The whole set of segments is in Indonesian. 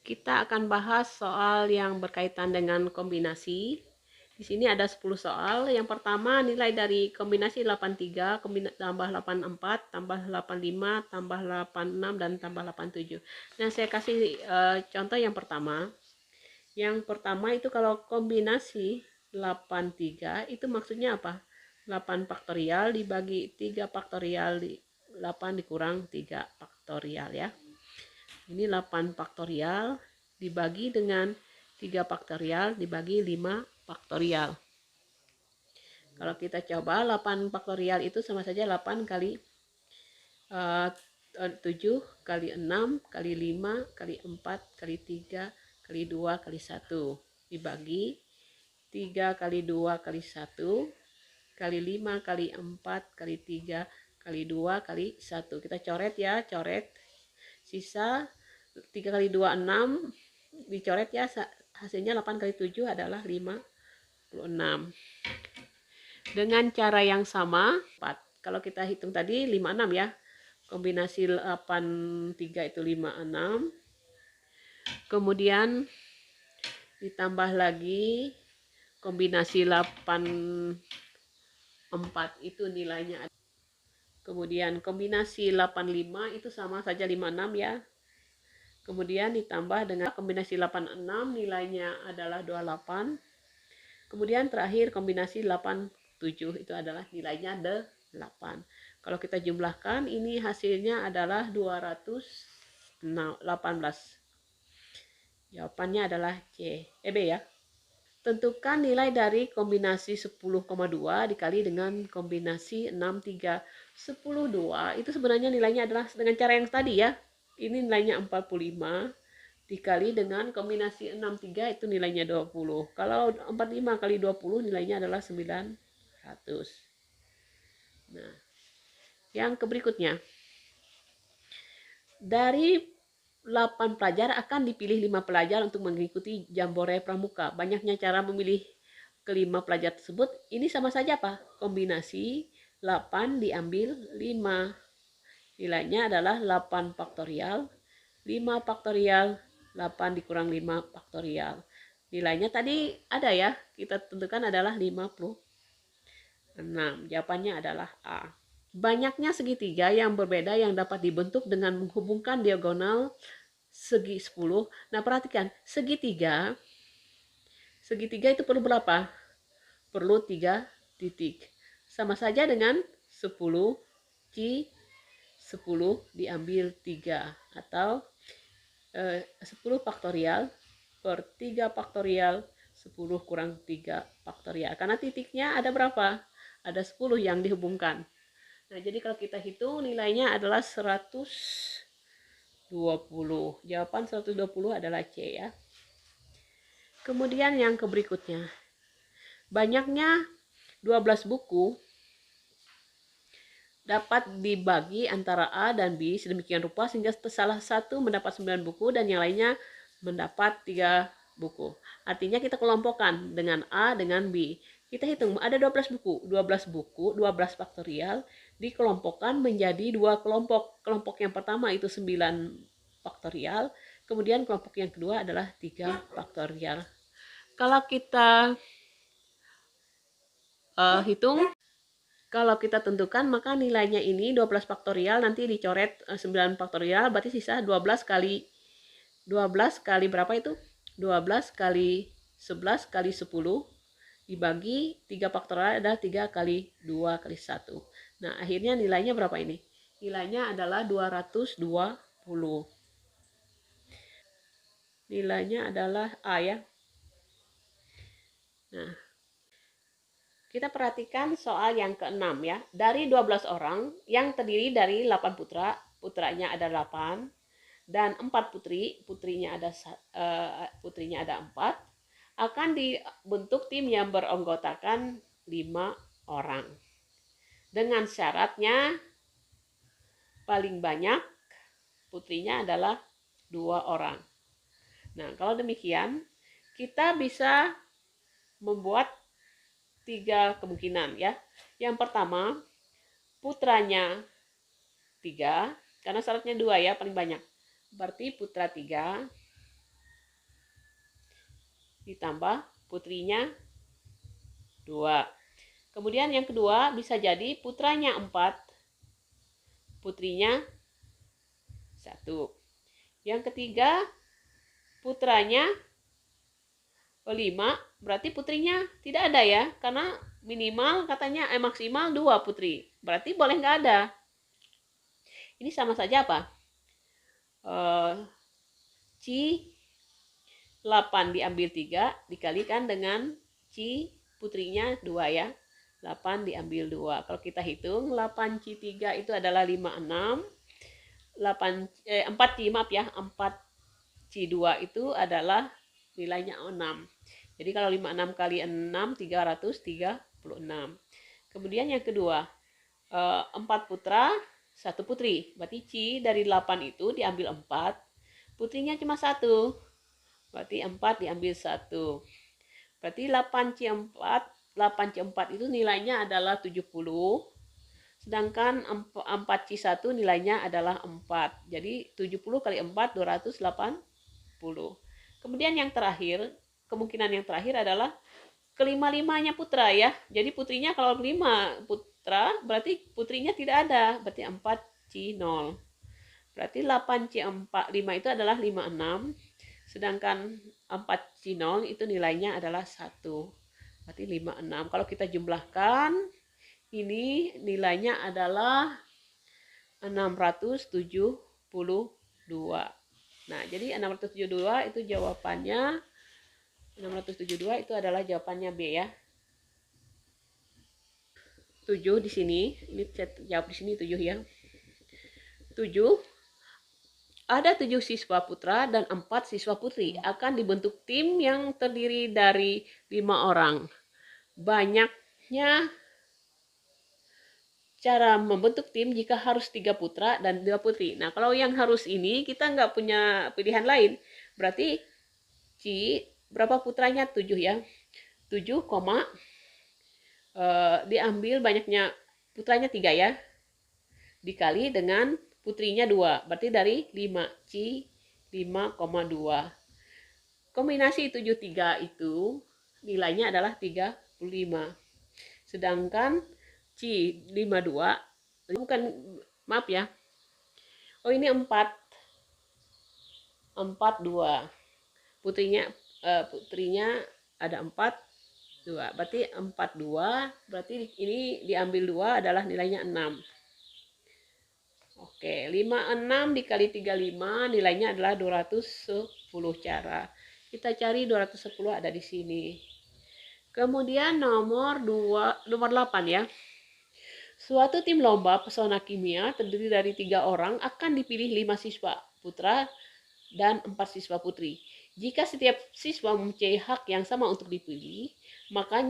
Kita akan bahas soal yang berkaitan dengan kombinasi. Di sini ada 10 soal. Yang pertama, nilai dari kombinasi 83 tambah 84 tambah 85 tambah 86 dan tambah 87. Nah, saya kasih contoh yang pertama. Yang pertama itu kalau kombinasi 83 itu maksudnya apa? 8 faktorial dibagi 3 faktorial 8 dikurang 3 faktorial ya. Ini 8 faktorial dibagi dengan 3 faktorial dibagi 5 faktorial. Kalau kita coba 8 faktorial itu sama saja 8 kali 7 kali 6 kali 5 kali 4 kali 3 kali 2 kali 1 dibagi 3 kali 2 kali 1 kali 5 kali 4 kali 3 kali 2 kali 1. Kita coret ya, coret. Sisa 3 kali 2 6 dicoret ya, hasilnya 8 kali 7 adalah 56. Dengan cara yang sama 4. Kalau kita hitung tadi 56 ya. Kombinasi 83 itu 56. Kemudian ditambah lagi kombinasi 84 itu nilainya. Kemudian kombinasi 85 itu sama saja 56 ya. Kemudian ditambah dengan kombinasi 86 nilainya adalah 28. Kemudian terakhir kombinasi 87 itu adalah nilainya 8. Kalau kita jumlahkan ini hasilnya adalah 218. Jawabannya adalah B ya. Tentukan nilai dari kombinasi 10,2 dikali dengan kombinasi 63. 10,2 itu sebenarnya nilainya adalah dengan cara yang tadi ya. Ini nilainya 45 dikali dengan kombinasi 63 itu nilainya 20. Kalau 45 kali 20 nilainya adalah 900. Nah, yang berikutnya. Dari 8 pelajar akan dipilih 5 pelajar untuk mengikuti Jambore Pramuka. Banyaknya cara memilih kelima pelajar tersebut. Ini sama saja apa? Kombinasi 8 diambil 5. Nilainya adalah 8 faktorial. 5 faktorial 8 dikurang 5 faktorial. Nilainya tadi ada ya. Kita tentukan adalah 56. Jawabannya adalah A. Banyaknya segitiga yang berbeda yang dapat dibentuk dengan menghubungkan diagonal segi 10. Nah, perhatikan, segitiga itu perlu berapa? Perlu 3 titik. Sama saja dengan 10 Q 10 diambil 3 atau 10 faktorial per 3 faktorial 10 kurang 3 faktorial. Karena titiknya ada berapa? Ada 10 yang dihubungkan. Nah, jadi kalau kita hitung nilainya adalah 120. Jawaban 120 adalah C ya. Kemudian yang berikutnya. Banyaknya 12 buku dapat dibagi antara A dan B sedemikian rupa sehingga salah satu mendapat 9 buku dan yang lainnya mendapat 3 buku. Artinya kita kelompokkan dengan A dengan B. Kita hitung ada 12 buku, 12 faktorial dikelompokkan menjadi 2 kelompok. Kelompok yang pertama itu 9 faktorial, kemudian kelompok yang kedua adalah 3 faktorial. Kalau kita hitung, kalau kita tentukan maka nilainya ini 12 faktorial nanti dicoret 9 faktorial berarti sisa 12 kali berapa itu? 12 kali 11 kali 10 dibagi 3 faktorial adalah 3 kali 2 kali 1. Nah, akhirnya nilainya berapa ini? Nilainya adalah 220. Nilainya adalah A ya. Nah, kita perhatikan soal yang ke-6 ya. Dari 12 orang yang terdiri dari 8 putra, putranya ada 8 dan 4 putri, putrinya ada 4, akan dibentuk tim yang beranggotakan 5 orang. Dengan syaratnya paling banyak putrinya adalah 2 orang. Nah, kalau demikian kita bisa membuat 3 kemungkinan ya. Yang pertama, putranya 3, karena syaratnya 2 ya paling banyak. Berarti putra 3, ditambah putrinya 2. Kemudian yang kedua bisa jadi putranya 4, putrinya 1. Yang ketiga putranya 5, berarti putrinya tidak ada ya, karena minimal katanya maksimal 2 putri, berarti boleh nggak ada. Ini sama saja apa? C 8 diambil 3 dikalikan dengan C putrinya 2 ya. 8 diambil 2. Kalau kita hitung 8 C 3 itu adalah 56. 4 C maaf ya, 4 C 2 itu adalah nilainya 6. Jadi kalau 56 kali 6 336. Kemudian yang kedua 4 putra 1 putri. Berarti C dari 8 itu diambil 4, putrinya cuma 1. Berarti 4 diambil 1. Berarti 8C4 itu nilainya adalah 70. Sedangkan 4C1 nilainya adalah 4. Jadi 70 kali 4 280. Kemudian yang terakhir, kemungkinan yang terakhir adalah kelima-limanya putra ya. Jadi putrinya kalau 5 putra berarti putrinya tidak ada. Berarti 4C0. Berarti 8C5 itu adalah 56. Sedangkan 4C0 itu nilainya adalah 1. Berarti 56. Kalau kita jumlahkan, ini nilainya adalah 672. Nah, jadi 672 itu jawabannya. 672 itu adalah jawabannya B ya. 7 di sini. Ini saya jawab di sini 7 ya. 7. Ada 7 siswa putra dan 4 siswa putri. Akan dibentuk tim yang terdiri dari 5 orang. Banyaknya cara membentuk tim jika harus 3 putra dan 2 putri. Nah, kalau yang harus ini kita nggak punya pilihan lain. Berarti berapa putranya? 7 ya. 7, diambil banyaknya putranya 3 ya. Dikali dengan putrinya 2, berarti dari 5, C 5,2. Kombinasi 73 itu nilainya adalah 35. Sedangkan C 52, bukan, maaf ya. Oh ini 4, 2. Putrinya ada 4, 2. Berarti 42, berarti ini diambil 2 adalah nilainya 6. Oke, 56 dikali 35 nilainya adalah 210 cara. Kita cari 210 ada di sini. Kemudian nomor 8 ya. Suatu tim lomba pesona kimia terdiri dari 3 orang akan dipilih 5 siswa putra dan 4 siswa putri. Jika setiap siswa mempunyai hak yang sama untuk dipilih, maka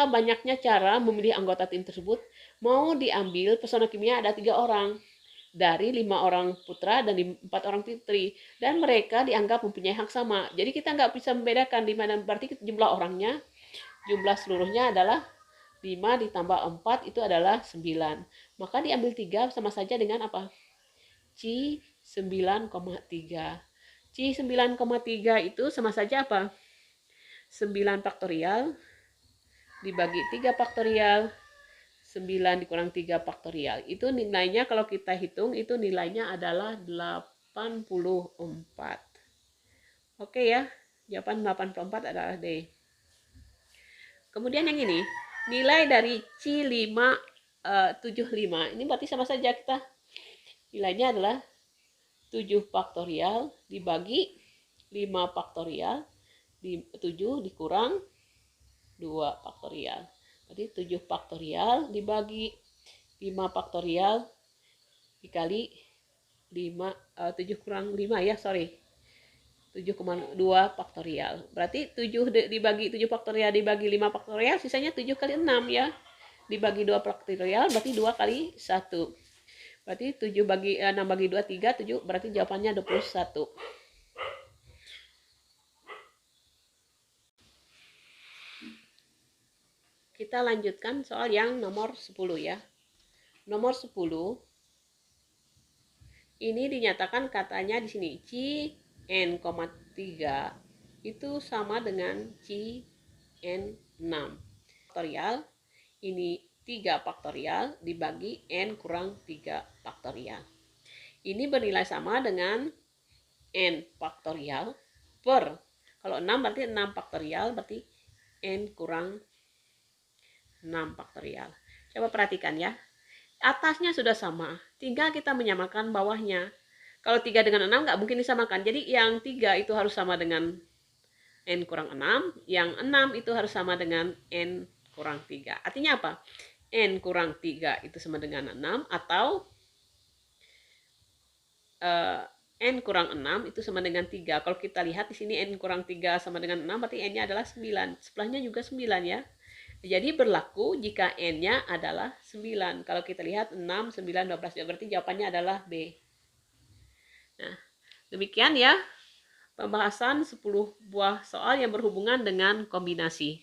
banyaknya cara memilih anggota tim tersebut. Mau diambil pesona kimia ada 3 orang. Dari 5 orang putra dan 4 orang putri, dan mereka dianggap mempunyai hak sama. Jadi kita nggak bisa membedakan di mana, berarti jumlah orangnya, jumlah seluruhnya adalah 5 ditambah 4 itu adalah 9. Maka diambil 3 sama saja dengan apa? C 9,3. C 9,3 itu sama saja apa? 9 faktorial dibagi 3 faktorial 9 dikurang 3 faktorial. Itu nilainya kalau kita hitung itu nilainya adalah 84. Oke ya. Jawaban 84 adalah D. Kemudian yang ini, nilai dari C575. Ini berarti sama saja kita. Nilainya adalah 7 faktorial dibagi 5 faktorial 7 dikurang 2 faktorial. Berarti 7 faktorial dibagi 5 faktorial dikali 7 kurang 5 ya, sorry. 7,2 faktorial. Berarti 7 dibagi 7 faktorial dibagi 5 faktorial, sisanya 7 kali 6 ya. Dibagi 2 faktorial berarti 2 kali 1. Berarti 7 bagi 6 bagi 2 3, 7 berarti jawabannya 21. Kita lanjutkan soal yang nomor 10 ya. Nomor 10 ini dinyatakan katanya di sini C n,3 itu sama dengan Cn6 faktorial. Ini 3 faktorial dibagi N kurang 3 faktorial. Ini bernilai sama dengan N faktorial per, kalau 6 berarti 6 faktorial, berarti N kurang 6 faktorial. Coba perhatikan ya. Atasnya sudah sama, tinggal kita menyamakan bawahnya. Kalau 3 dengan 6 nggak mungkin disamakan. Jadi yang 3 itu harus sama dengan N kurang 6. Yang 6 itu harus sama dengan N kurang 3. Artinya apa? N kurang 3 itu sama dengan 6. Atau N kurang 6 itu sama dengan 3. Kalau kita lihat di sini N kurang 3 sama dengan 6, berarti N-nya adalah 9. Sebelahnya juga 9 ya. Jadi berlaku jika N-nya adalah 9. Kalau kita lihat 6, 9, 12, berarti jawabannya adalah B. Nah, demikian ya pembahasan 10 buah soal yang berhubungan dengan kombinasi.